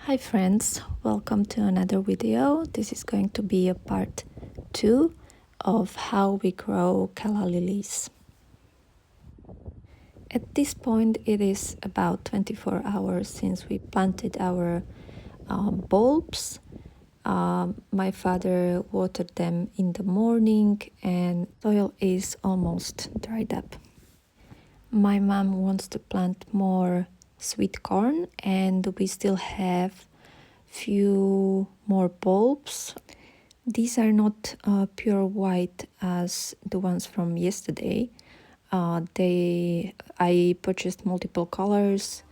Hi friends, welcome to another video. This is going to be a part 2 of how we grow calla lilies. At this point it is about 24 hours since we planted our bulbs. My father watered them in the morning and soil is almost dried up. My mom wants to plant more sweet corn and we still have few more bulbs. These are not pure white as the ones from yesterday. I purchased multiple colors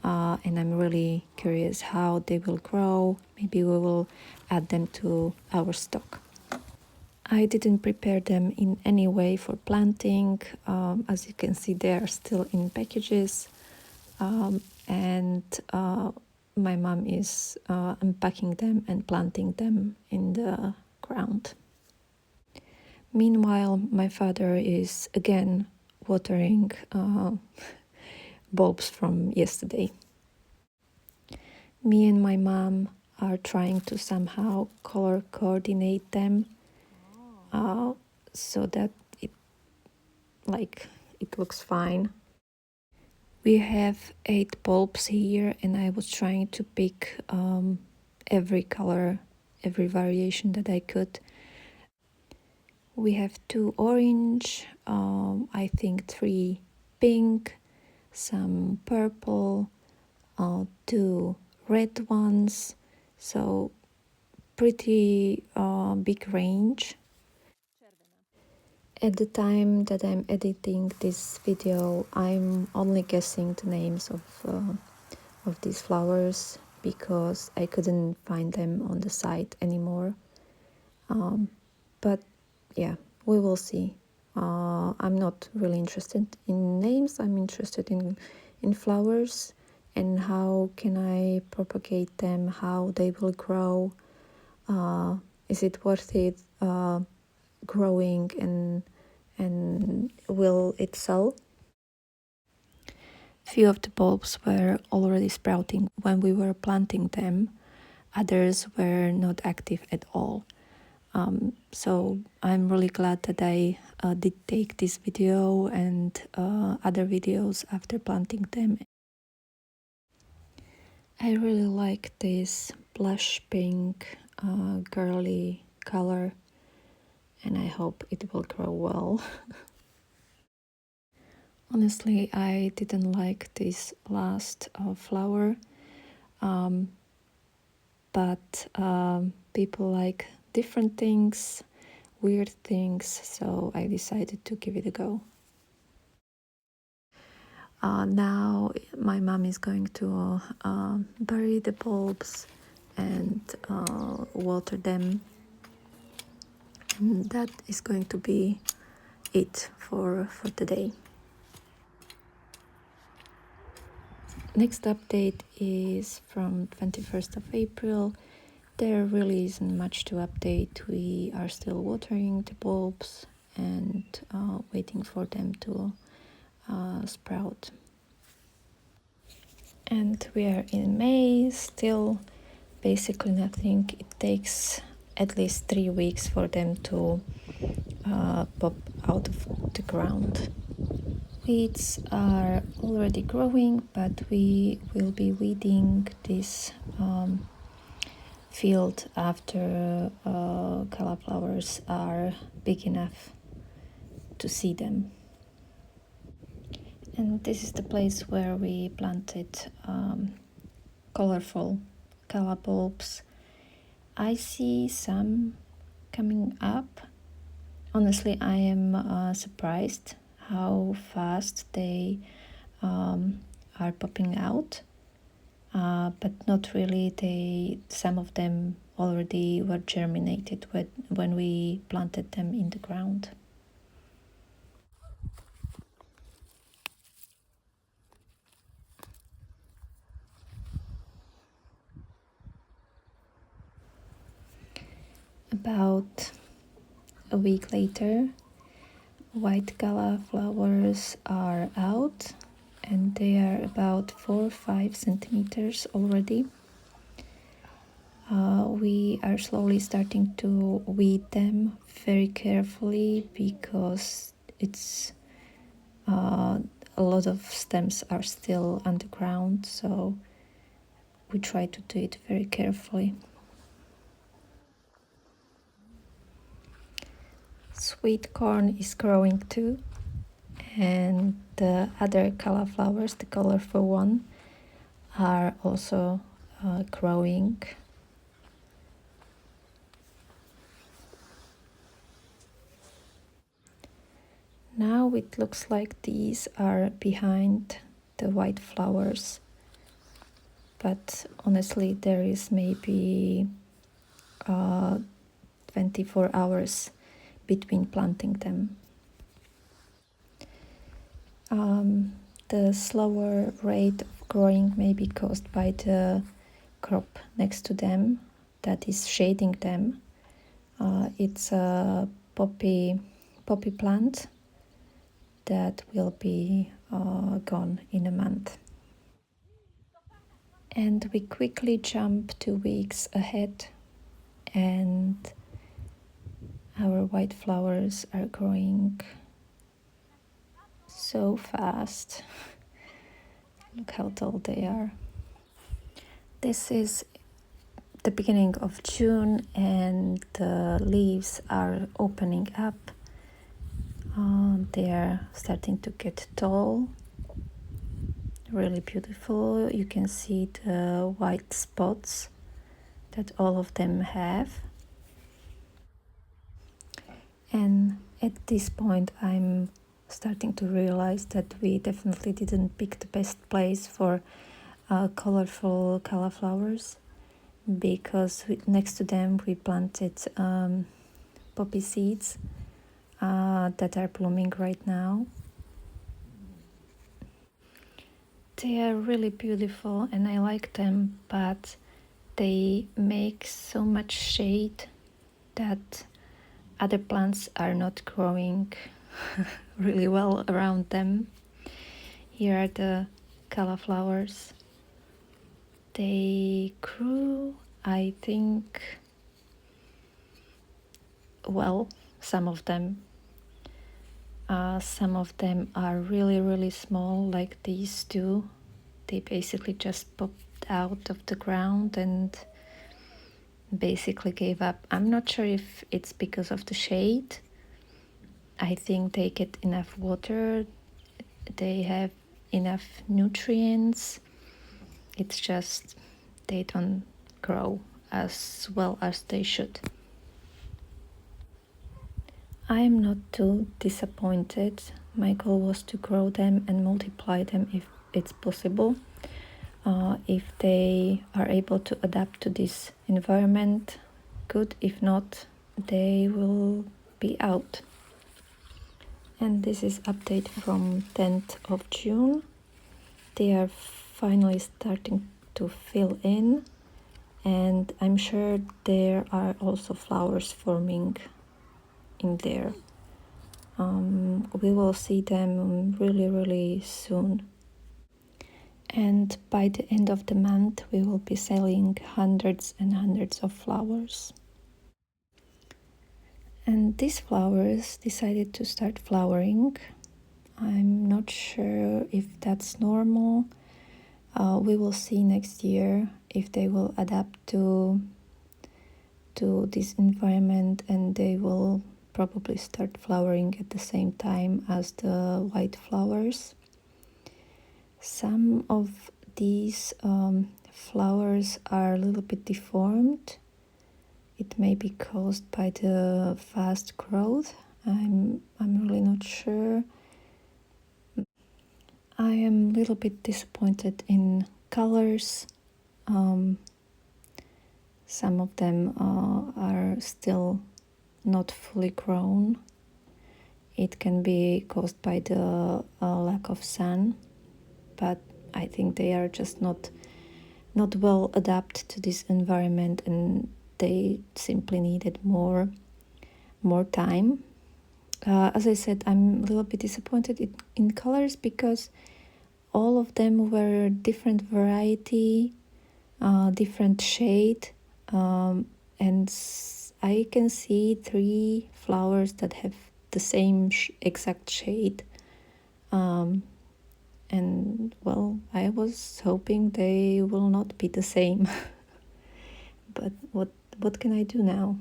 and I'm really curious how they will grow. Maybe we will add them to our stock. I didn't prepare them in any way for planting. As you can see, they are still in packages. And my mom is unpacking them and planting them in the ground. Meanwhile, my father is again watering bulbs from yesterday. Me and my mom are trying to somehow color coordinate them so that it looks fine. We have 8 bulbs here and I was trying to pick every color, every variation that I could. We have 2 orange, I think 3 pink, some purple, 2 red ones, so pretty big range. At the time that I'm editing this video, I'm only guessing the names of these flowers because I couldn't find them on the site anymore. But yeah, we will see. I'm not really interested in names. I'm interested in flowers and how can I propagate them, how they will grow. Is it worth it growing and will it sell? Few of the bulbs were already sprouting when we were planting them. Others were not active at all. So I'm really glad that I did take this video and other videos after planting them. I really like this blush pink girly color and I hope it will grow well. Honestly, I didn't like this last flower, but people like different things, weird things, so I decided to give it a go. Now my mom is going to bury the bulbs and water them, and that is going to be it for today. Next update is from 21st of April. There really isn't much to update. We are still watering the bulbs and waiting for them to sprout. And we are in May, still basically nothing. It takes at least 3 weeks for them to pop out of the ground. Weeds are already growing, but we will be weeding this field after cauliflowers are big enough to see them. And this is the place where we planted colorful calla bulbs. I see some coming up. Honestly, I am surprised how fast they are popping out, but not really. Some of them already were germinated when we planted them in the ground. About a week later, white calla flowers are out and they are about 4 or 5 centimeters already. We are slowly starting to weed them very carefully because it's a lot of stems are still underground, so we try to do it very carefully. Sweet corn is growing too, and the other cauliflowers, the colorful one, are also growing. Now it looks like these are behind the white flowers, but honestly there is maybe 24 hours between planting them. The slower rate of growing may be caused by the crop next to them that is shading them. It's a poppy plant that will be gone in a month. And we quickly jump 2 weeks ahead, and our white flowers are growing so fast. Look how tall they are. This is the beginning of June and the leaves are opening up. They are starting to get tall. Really beautiful. You can see the white spots that all of them have. And at this point I'm starting to realize that we definitely didn't pick the best place for colorful cauliflowers, because next to them we planted poppy seeds that are blooming right now. They are really beautiful and I like them, but they make so much shade that other plants are not growing really well around them. Here are the cauliflowers. They grew, I think, well, some of them. Some of them are really small, like these two. They basically just popped out of the ground and basically gave up. I'm not sure if it's because of the shade. I think they get enough water, they have enough nutrients. It's just they don't grow as well as they should. I am not too disappointed. My goal was to grow them and multiply them if it's possible. If they are able to adapt to this environment, good. If not, they will be out. And this is update from 10th of June. They are finally starting to fill in, and I'm sure there are also flowers forming in there. We will see them really soon. And by the end of the month we will be selling hundreds and hundreds of flowers. And these flowers decided to start flowering. I'm not sure if that's normal. We will see next year if they will adapt to this environment, and they will probably start flowering at the same time as the white flowers. Some of these flowers are a little bit deformed. It may be caused by the fast growth. I'm really not sure. I am a little bit disappointed in colors. Some of them are still not fully grown. It can be caused by the lack of sun, but I think they are just not well adapted to this environment, and they simply needed more time. As I said, I'm a little bit disappointed in colors because all of them were different variety, different shade. and I can see 3 flowers that have the same exact shade. And well, I was hoping they will not be the same. But what can I do now?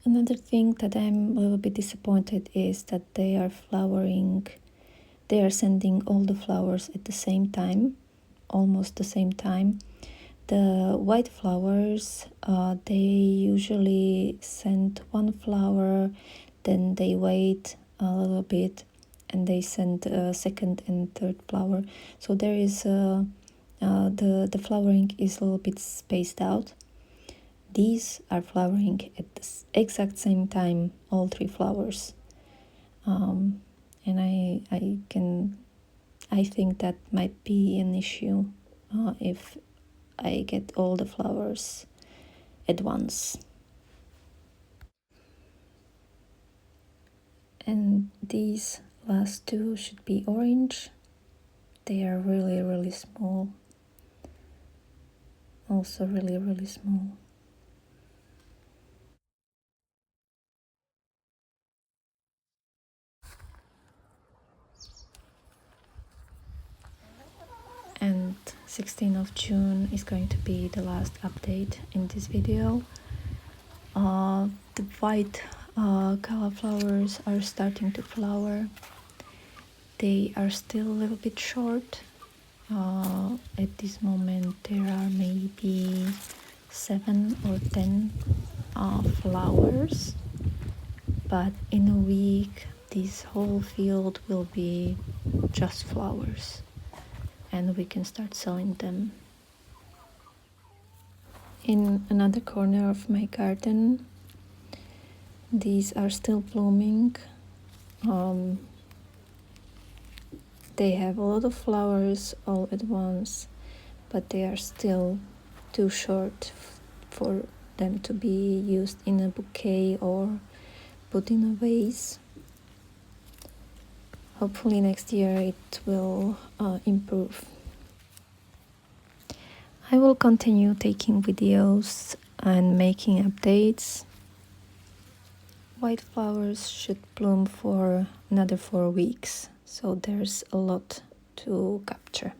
Another thing that I'm a little bit disappointed is that they are flowering. They are sending all the flowers at the same time, almost the same time. The white flowers, they usually send one flower, then they wait a little bit, and they send a second and third flower. So there is the flowering is a little bit spaced out. These are flowering at the exact same time, all 3 flowers, and I think that might be an issue if I get all the flowers at once. And these last 2 should be orange. They are really, really small. Also really, really small. And 16th of June is going to be the last update in this video. The white Calla flowers are starting to flower. They are still a little bit short. At this moment there are maybe 7 or 10 flowers, but in a week this whole field will be just flowers and we can start selling them. In another corner of my garden, these are still blooming. They have a lot of flowers all at once, but they are still too short for them to be used in a bouquet or put in a vase. Hopefully next year it will improve. I will continue taking videos and making updates. White flowers should bloom for another 4 weeks, so there's a lot to capture.